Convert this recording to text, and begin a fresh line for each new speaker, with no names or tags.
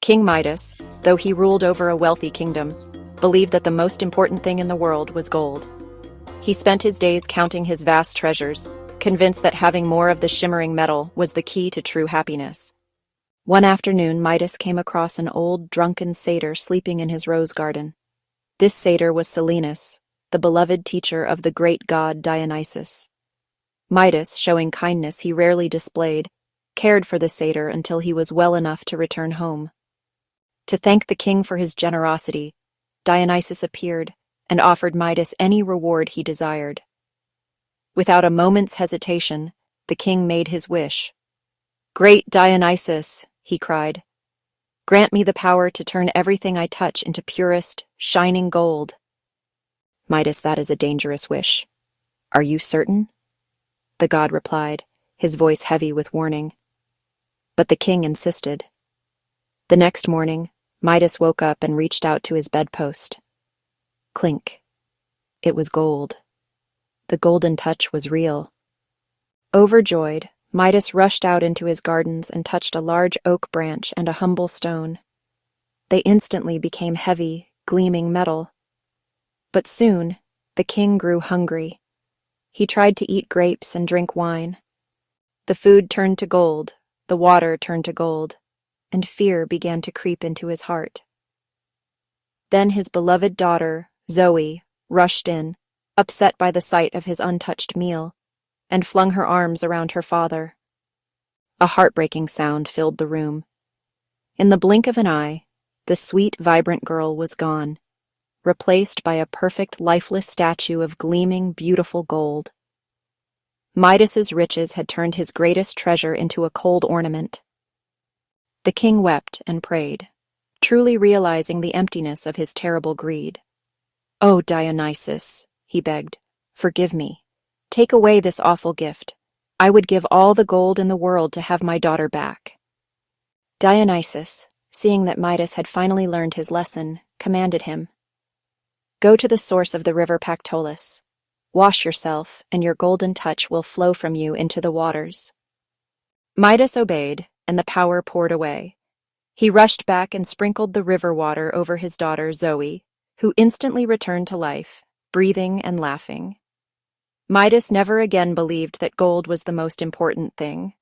King Midas, though he ruled over a wealthy kingdom, believed that the most important thing in the world was gold. He spent his days counting his vast treasures, convinced that having more of the shimmering metal was the key to true happiness. One afternoon, Midas came across an old, drunken satyr sleeping in his rose garden. This satyr was Silenus, the beloved teacher of the great god Dionysus. Midas, showing kindness he rarely displayed, cared for the satyr until he was well enough to return home. To thank the king for his generosity, Dionysus appeared and offered Midas any reward he desired. Without a moment's hesitation, the king made his wish. "Great Dionysus," he cried, "grant me the power to turn everything I touch into purest, shining gold." "Midas, that is a dangerous wish. Are you certain?" the god replied, his voice heavy with warning. But the king insisted. The next morning, Midas woke up and reached out to his bedpost. Clink. It was gold. The golden touch was real. Overjoyed, Midas rushed out into his gardens and touched a large oak branch and a humble stone. They instantly became heavy, gleaming metal. But soon, the king grew hungry. He tried to eat grapes and drink wine. The food turned to gold, the water turned to gold, and fear began to creep into his heart. Then his beloved daughter, Zoe, rushed in, upset by the sight of his untouched meal, and flung her arms around her father. A heartbreaking sound filled the room. In the blink of an eye, the sweet, vibrant girl was gone, replaced by a perfect, lifeless statue of gleaming, beautiful gold. Midas's riches had turned his greatest treasure into a cold ornament. The king wept and prayed, truly realizing the emptiness of his terrible greed. "Oh, Dionysus," he begged, "forgive me. Take away this awful gift. I would give all the gold in the world to have my daughter back." Dionysus, seeing that Midas had finally learned his lesson, commanded him, "Go to the source of the river Pactolus. Wash yourself, and your golden touch will flow from you into the waters." Midas obeyed, and the power poured away. He rushed back and sprinkled the river water over his daughter Zoe, who instantly returned to life, breathing and laughing. Midas never again believed that gold was the most important thing.